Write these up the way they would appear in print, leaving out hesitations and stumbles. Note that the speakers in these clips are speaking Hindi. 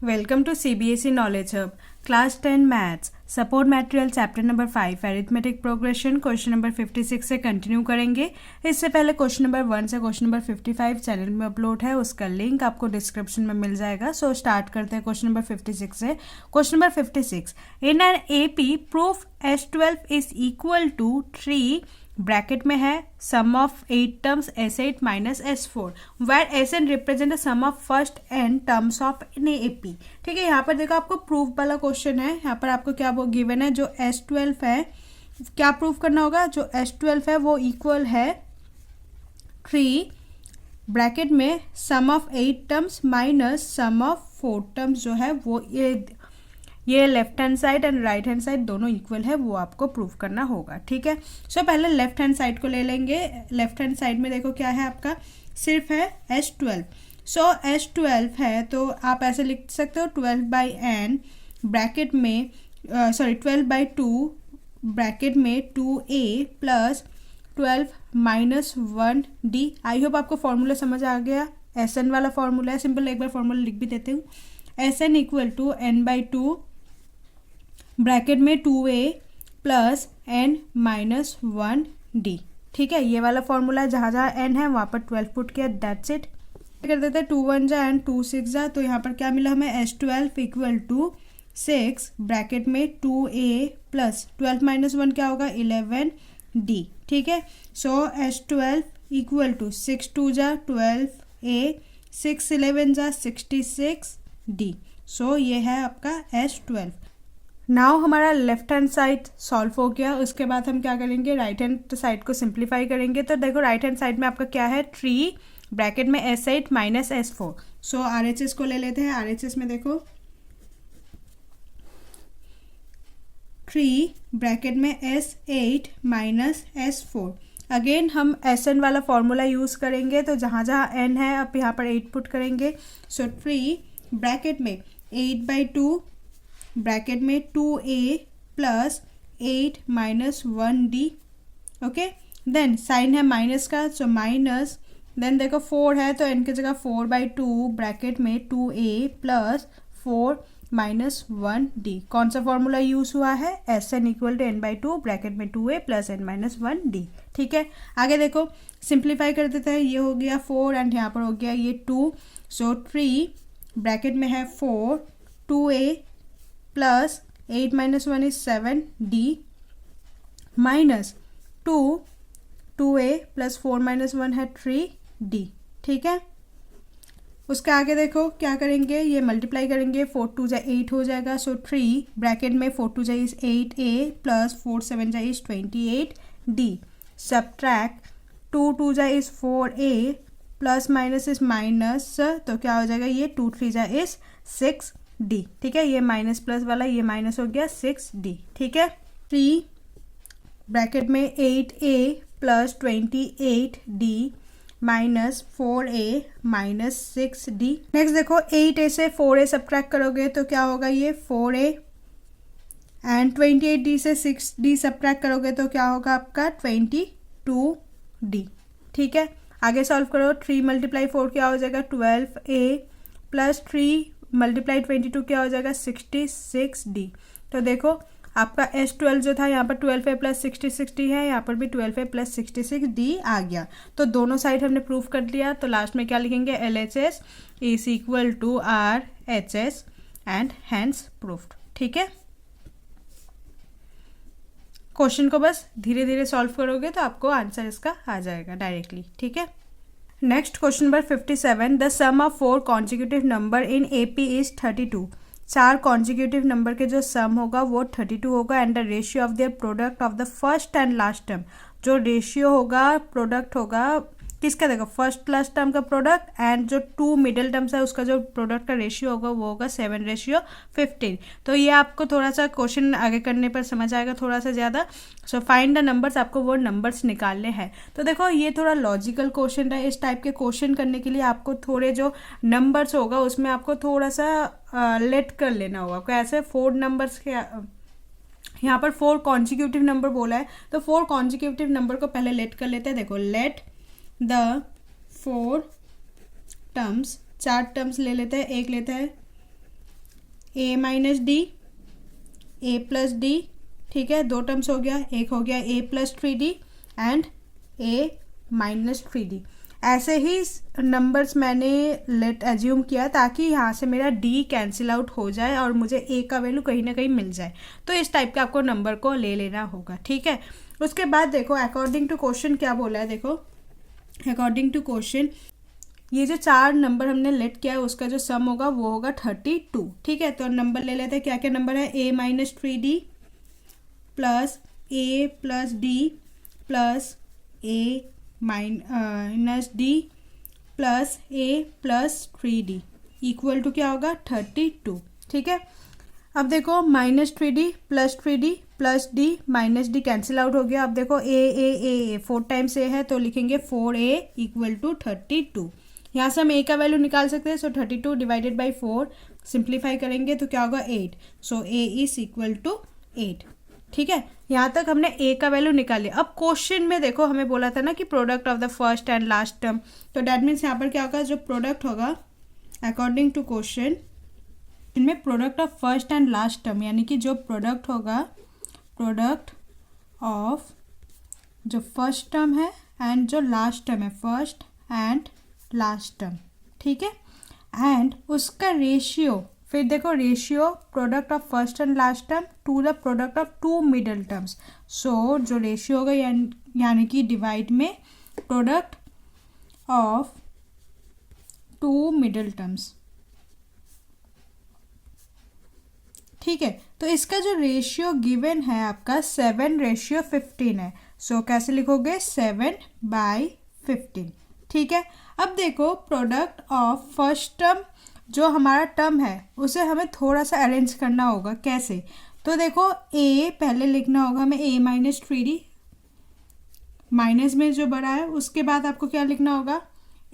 Welcome to CBSE Knowledge Hub, Class 10 Maths, Support Material Chapter Number 5, Arithmetic Progression, question number 56 से कंटिन्यू करेंगे। इससे पहले क्वेश्चन नंबर 1 से क्वेश्चन नंबर 55 चैनल में अपलोड है, उसका लिंक आपको डिस्क्रिप्शन में मिल जाएगा। सो स्टार्ट करते हैं क्वेश्चन नंबर 56 से। क्वेश्चन नंबर 56, इन एन AP proof S12 is equal to 3 bracket में है sum of 8 terms S8 minus S4 where Sn represent the sum of first n terms of in AP। ठीक है, यहाँ पर देखो आपको प्रूफ वाला क्वेश्चन है। यहाँ पर आपको क्या वो गिवन है, जो S12 है क्या प्रूफ करना होगा, जो S12 है वो इक्वल है 3 ब्रैकेट में sum of 8 terms minus sum of 4 terms जो है वो ये left hand side and right hand side दोनों इक्वल है, वो आपको प्रूफ करना होगा। ठीक है, सो पहले लेफ्ट हैंड साइड को ले लेंगे। लेफ्ट हैंड साइड में देखो क्या है, आपका सिर्फ है S12। सो S12 है तो आप ऐसे लिख सकते हो 12/n ब्रैकेट में 12/2 ब्रैकेट में 2a plus 12 minus 1d। I hope आपको फॉर्मूला समझ आ गया। Sn वाला फॉर्मूला है, सिंपल एक बार फॉर्मूला लिख भी देते हूँ। Sn equal to n/2 bracket में 2a plus n minus 1d। ठीक है, ये वाला फॉर्मूला जहाँ जहाँ n है वहाँ पर 12 पुट किया, दैट्स इट। कर देते हैं 2 1 जा एंड 2 6 जा, तो यहाँ पर क्या मिला हमें, S12 इक्वल टू 6 ब्रैकेट में 2a प्लस 12 माइनस 1 क्या होगा 11d। ठीक है, सो S12 इक्वल टू 6 2 जा 12a 6 11 जा 66d। सो ये है आपका S12। नाउ हमारा लेफ्ट हैंड साइड सॉल्व हो गया। उसके बाद हम क्या करेंगे, राइट हैंड साइड को सिंप्लीफाई करेंगे। तो देखो राइट हैंड साइड में आपका क्या है, 3 ब्रैकेट में S8 माइनस S4। सो RHS को ले लेते हैं। RHS में देखो 3 ब्रैकेट में S8 माइनस S4। अगेन हम Sn वाला फॉर्मूला यूज़ करेंगे, तो जहाँ जहाँ n है अब यहाँ पर 8 पुट करेंगे। सो 3 ब्रैकेट में 8/2 ब्रैकेट में 2a plus 8 minus 1d। Okay, then sign है माइनस का, सो माइनस, देन देखो 4 है तो n की जगह 4/2 ब्रैकेट में 2a प्लस 4 माइनस 1d। कौन सा फॉर्मूला यूज हुआ है, Sn equal to n/2 bracket में 2a plus n minus 1d। ठीक है, आगे देखो सिंप्लीफाई कर देते हैं। ये हो गया 4 एंड यहाँ पर हो गया ये 2। सो 3 ब्रैकेट में है 4 2a plus 8 minus 1 is 7d minus 2a plus 4 minus 1 है 3d। ठीक है, उसके आगे देखो क्या करेंगे, ये मल्टीप्लाई करेंगे, 4 2 जा 8 हो जाएगा। सो 3 ब्रैकेट में 4 2 जा इज 8a प्लस 4 7 जा इज 28d। सब्ट्रैक्ट 2 2 जा is 4a plus minus is minus, तो क्या हो जाएगा, ये 2 3 जा इज 6d। ठीक है, ये माइनस प्लस वाला ये माइनस हो गया 6d। ठीक है, 3 ब्रैकेट में 8a plus 28d minus 4a minus 6d। Next देखो 8a से 4a सब्ट्रैक्ट करोगे तो क्या होगा, ये 4a एंड 28d से 6d सब्ट्रैक्ट करोगे तो क्या होगा आपका 22d। ठीक है, आगे सॉल्व करो। 3 मल्टीप्लाई 4 क्या हो जाएगा 12a प्लस 3 मल्टीप्लाई 22 क्या हो जाएगा 66d। तो देखो आपका S12 जो था यहाँ पर 12a प्लस 66d है, यहाँ पर भी 12a प्लस 66d आ गया। तो दोनों साइड हमने प्रूफ कर लिया। तो लास्ट में क्या लिखेंगे, LHS is equal to RHS and hence proved. ठीक है, क्वेश्चन को बस धीरे धीरे सॉल्व करोगे तो आपको आंसर इसका आ जाएगा डायरेक्टली। ठीक है, next question number 57, the sum of 4 consecutive number in AP is 32। 4 consecutive number के जो सम होगा वो 32 होगा and the ratio of their product of the first and last term. जो रेशियो होगा, प्रोडक्ट होगा किसका, देखो फर्स्ट लास्ट टर्म का प्रोडक्ट एंड जो 2 मिडिल टर्म्स है उसका जो प्रोडक्ट का रेशियो होगा वो होगा 7:15। तो ये आपको थोड़ा सा क्वेश्चन आगे करने पर समझ आएगा थोड़ा सा ज़्यादा। सो फाइंड द नंबर्स, आपको वो नंबर्स निकालने हैं। तो देखो ये थोड़ा लॉजिकल क्वेश्चन है। इस टाइप के क्वेश्चन करने के लिए आपको थोड़े जो नंबर्स होगा उसमें आपको थोड़ा सा लेट कर लेना होगा। कैसे, 4 नंबर्स के यहाँ पर 4 कॉन्जिक्यूटिव नंबर बोला है, तो 4 कॉन्जिक्यूटिव नंबर को पहले लेट कर लेते हैं। देखो लेट द 4 टर्म्स, 4 टर्म्स ले लेते हैं। एक लेते हैं A minus D, A plus D, ठीक है, दो टर्म्स हो गया, एक हो गया A plus 3d and A minus 3d। ऐसे ही नंबर्स मैंने लेट एज्यूम किया ताकि यहाँ से मेरा डी कैंसिल आउट हो जाए और मुझे ए का वैल्यू कहीं ना कहीं मिल जाए। तो इस टाइप के आपको नंबर को ले लेना होगा, ठीक है। उसके बाद देखो अकॉर्डिंग टू क्वेश्चन क्या बोला है, देखो अकॉर्डिंग टू क्वेश्चन ये जो चार नंबर हमने लेट किया है उसका जो सम होगा वो होगा 32, ठीक है। तो नंबर ले लेते हैं, क्या क्या नंबर है, A minus 3d plus A plus D plus A minus D plus A plus 3d equal to क्या होगा 32, ठीक है। अब देखो minus 3d plus D minus D cancel out हो गया। अब देखो ए 4 टाइम्स ए है तो लिखेंगे 4a इक्वल टू 32। यहाँ से हम ए का वैल्यू निकाल सकते हैं, सो 32 डिवाइडेड बाई 4 सिंप्लीफाई करेंगे तो क्या होगा 8, सो ए इज इक्वल टू 8, ठीक है। यहाँ तक हमने ए का वैल्यू निकाल लिया। अब क्वेश्चन में देखो हमें बोला था ना कि product of the first and last term, तो डैट मीन्स यहाँ पर क्या होगा, जो प्रोडक्ट होगा अकॉर्डिंग टू क्वेश्चन इनमें product of first and last term, यानी कि जो प्रोडक्ट होगा प्रोडक्ट ऑफ जो फर्स्ट टर्म है एंड जो लास्ट टर्म है, फर्स्ट एंड लास्ट टर्म, ठीक है। एंड उसका रेशियो, फिर देखो ratio product of first and last term to the product of two middle terms. So जो रेशियो होगा यानी कि डिवाइड में product of two middle terms, ठीक है। तो इसका जो रेशियो गिवन है आपका 7:15 है। सो कैसे लिखोगे 7/15, ठीक है। अब देखो प्रोडक्ट ऑफ फर्स्ट टर्म जो हमारा टर्म है उसे हमें थोड़ा सा अरेंज करना होगा। कैसे, तो देखो ए पहले लिखना होगा हमें ए माइनस 3d, माइनस में जो बड़ा है उसके बाद आपको क्या लिखना होगा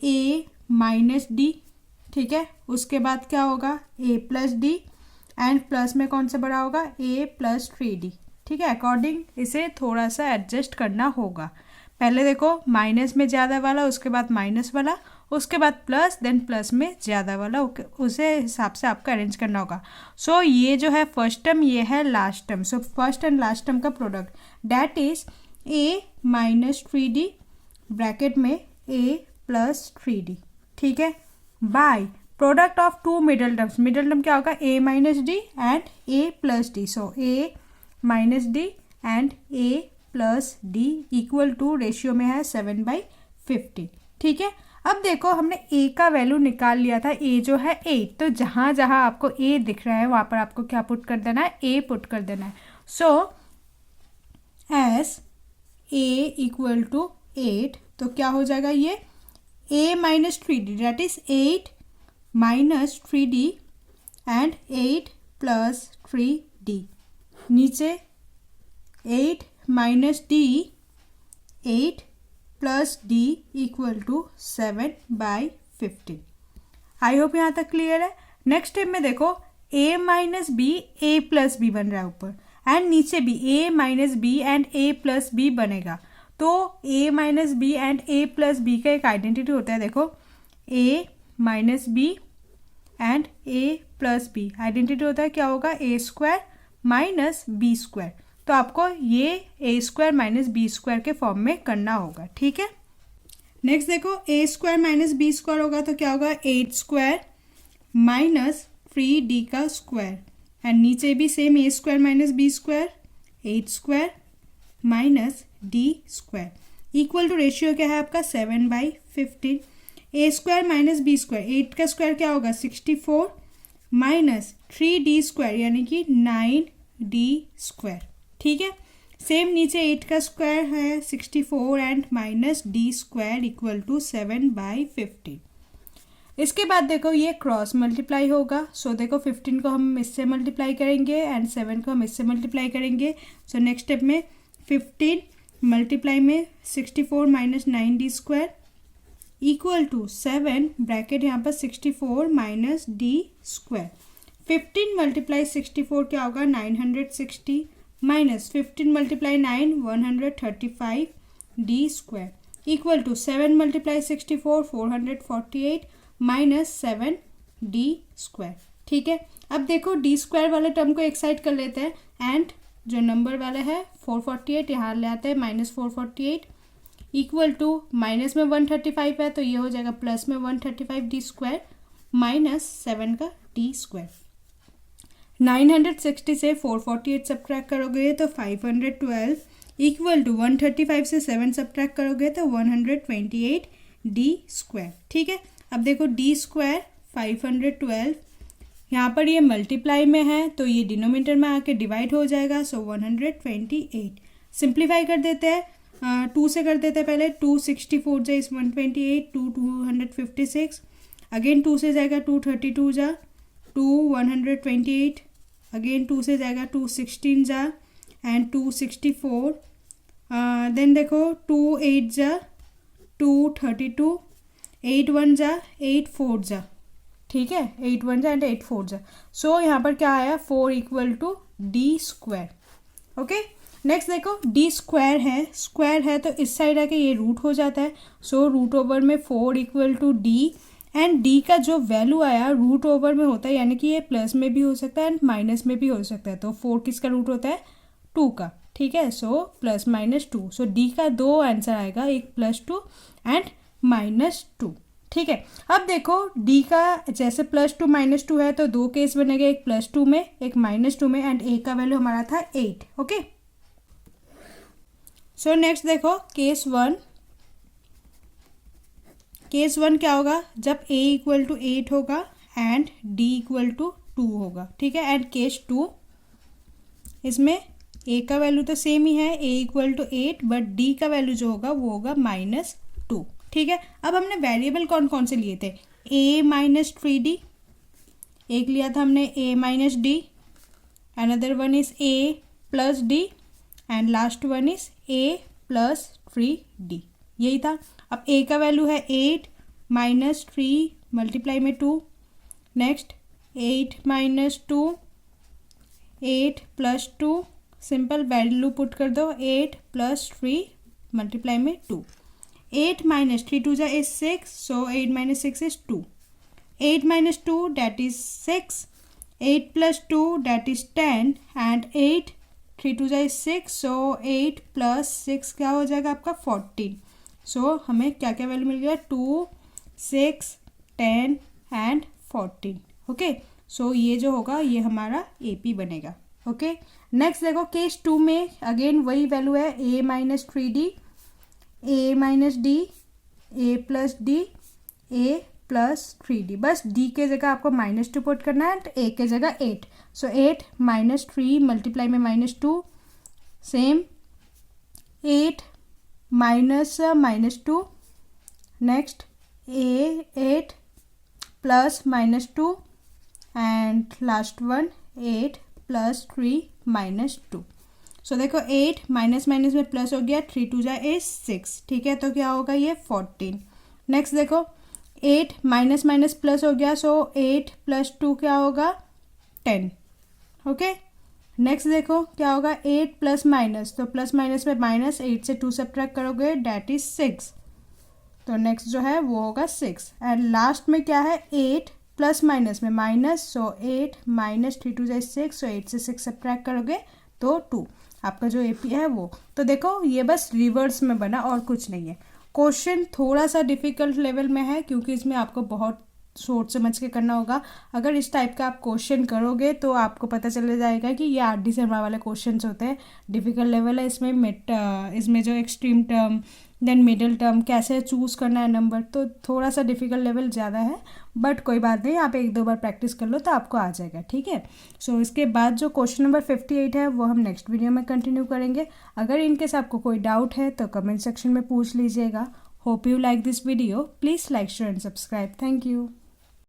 ए माइनस डी, ठीक है। उसके बाद क्या होगा ए प्लस डी एंड प्लस में कौन सा बड़ा होगा ए प्लस 3d, ठीक है। अकॉर्डिंग इसे थोड़ा सा एडजस्ट करना होगा। पहले देखो माइनस में ज़्यादा वाला, उसके बाद माइनस वाला, उसके बाद प्लस, देन प्लस में ज़्यादा वाला, उसे हिसाब से आपको अरेंज करना होगा। सो ये जो है फर्स्ट टर्म, ये है last term. So first and last term का product that is A minus 3d bracket में ए प्लस 3d, ठीक है, by product of two middle terms. Middle term क्या होगा A minus D and A plus D. So A minus D and A plus D equal to ratio में है 7/15, ठीक है। अब देखो हमने ए का वैल्यू निकाल लिया था, ए जो है 8, तो जहाँ जहाँ आपको ए दिख रहा है वहाँ पर आपको क्या पुट कर देना है, ए पुट कर देना है। So S A equal to 8, तो क्या हो जाएगा ये A minus 3d that is 8 minus 3d and 8 plus 3d, नीचे 8 minus D 8 plus D equal to 7/15। I hope यहाँ तक क्लियर है। नेक्स्ट स्टेप में देखो a minus B A plus B बन रहा है ऊपर, एंड नीचे भी a minus B and a plus B बनेगा। तो a minus B and a plus B का एक आइडेंटिटी होता है, देखो a minus B and a plus B identity होता है क्या होगा a square minus B square. तो आपको ये A square minus B square के फॉर्म में करना होगा, ठीक है। नेक्स्ट देखो A square minus B square होगा तो क्या होगा 8 स्क्वायर माइनस 3d का स्क्वायर, एंड नीचे भी same A square minus B square 8 square minus D square equal to ratio क्या है आपका 7/15। A square minus B square, 8 का स्क्वायर क्या होगा 64 माइनस 3d स्क्वायर यानी कि 9d स्क्वायर, ठीक है। सेम नीचे 8 का स्क्वायर है 64 and minus D square equal to 7/15। इसके बाद देखो ये क्रॉस मल्टीप्लाई होगा। सो देखो 15 को हम इससे मल्टीप्लाई करेंगे एंड 7 को हम इससे मल्टीप्लाई करेंगे। सो नेक्स्ट स्टेप में 15 मल्टीप्लाई में 64 minus 9d square equal to 7 bracket यहाँ पर 64 माइनस डी स्क्वायर। 15 मल्टीप्लाई 64 क्या होगा 960 minus 15 multiply 9 135 D square equal to 7 multiply 64 448 minus 7 D square, ठीक है। अब देखो डी स्क्वायर वाले टर्म को एक साइड कर लेते हैं एंड जो नंबर वाला है 448 यहाँ ले आते हैं -448 इक्वल टू माइनस में 135 है तो ये हो जाएगा प्लस में 135 डी स्क्वायर -7 का डी स्क्वायर। 960 से 448 सब्ट्रैक्ट करोगे तो 512 इक्वल टू 135 से 7 सब्ट्रैक्ट करोगे तो 128 डी स्क्वायर। ठीक है, अब देखो डी स्क्वायर 512 यहाँ पर ये मल्टीप्लाई में है तो ये डिनोमिनेटर में आके डिवाइड हो जाएगा, सो 128। सिंप्लीफाई कर देते हैं, 2 से कर देते हैं पहले, 264 जा इस 128, 256, अगेन 2 से जाएगा 232 जा 128, अगेन 2 से जाएगा 216 जा एंड 264, देन देखो 28 जा 232, 81 जा 84 जा, ठीक है, 81 जा एंड 84 जा। सो यहाँ पर क्या आया 4 equal to D square. Okay, next देखो डी स्क्वायर है तो इस साइड आके ये रूट हो जाता है, सो रूट ओवर में 4 equal to D and D का जो वैल्यू आया रूट ओवर में होता है, यानी कि ये प्लस में भी हो सकता है एंड माइनस में भी हो सकता है। तो 4 किसका रूट होता है 2 का, ठीक है, सो प्लस -2। सो डी का 2 आंसर आएगा, एक +2 एंड -2। ठीक है, अब देखो डी का जैसे +2 -2 है तो 2 केस बनेगा, एक +2 में एक -2 में एंड ए का वैल्यू हमारा था 8। ओके, सो नेक्स्ट देखो केस 1 क्या होगा जब a इक्वल टू 8 होगा एंड d इक्वल टू 2 होगा। ठीक है, एंड केस 2 इसमें a का वैल्यू तो सेम ही है, a equal to 8, but d का वैल्यू जो होगा वो होगा -2। ठीक है, अब हमने वेरिएबल कौन कौन से लिए थे, a - 3d, एक लिया था हमने a - d, another one is a plus d and last one is a plus 3d, यही था। अब a का वैल्यू है 8 - 3 मल्टीप्लाई में 2, next 8 - 2, 8 plus 2, simple value put कर दो, 8 प्लस 3 मल्टीप्लाई में 2, 8 - 3 2 is 6, so 8 - 6 is 2, 8 - 2 that is 6, 8 plus 2 that is 10 and 8 3 2 is 6, so 8 plus 6 क्या हो जाएगा आपका 14। सो हमें क्या क्या वैल्यू मिल गया 2, 6, 10 एंड 14। ओके, सो ये जो होगा ये हमारा AP बनेगा। ओके, नेक्स्ट देखो केस 2 में अगेन वही वैल्यू है a - 3d, a - d, a plus d, a plus 3d, बस d के जगह आपको -2 पुट करना है, a के जगह 8, सो 8 - 3 मल्टीप्लाई में -2, same 8 -2, next a 8 plus -2 and last one 8 plus 3 -2। सो देखो 8 माइनस में प्लस हो गया, 3 2 is 6, ठीक है, तो क्या होगा ये 14। नेक्स्ट देखो 8 माइनस प्लस हो गया, सो 8 प्लस 2 क्या होगा 10। ओके, नेक्स्ट देखो क्या होगा 8 प्लस माइनस, तो प्लस माइनस में माइनस, 8 से 2 सब्ट्रैक्ट करोगे डैट इज 6, तो नेक्स्ट जो है वो होगा 6 एंड लास्ट में क्या है 8 प्लस माइनस में माइनस, सो 8 - 3 2 is 6, सो 8 से 6 सब्ट्रैक्ट करोगे तो 2, आपका जो AP है वो। तो देखो ये बस रिवर्स में बना और कुछ नहीं है। क्वेश्चन थोड़ा सा डिफ़िकल्ट लेवल में है क्योंकि इसमें आपको बहुत सोच समझ के करना होगा। अगर इस टाइप का आप क्वेश्चन करोगे तो आपको पता चल जाएगा कि ये RD शर्मा वाले क्वेश्चंस होते हैं। डिफ़िकल्ट लेवल है इसमें जो extreme term then middle term कैसे चूज़ करना है नंबर, तो थोड़ा सा डिफ़िकल्ट लेवल ज़्यादा है, बट कोई बात नहीं, आप 1-2 बार प्रैक्टिस कर लो तो आपको आ जाएगा। ठीक है, सो इसके बाद जो क्वेश्चन नंबर 58 है वो हम नेक्स्ट वीडियो में कंटिन्यू करेंगे। अगर इनकेस आपको कोई डाउट है तो कमेंट सेक्शन में पूछ लीजिएगा। Hope you like this video, please like share and subscribe. Thank you.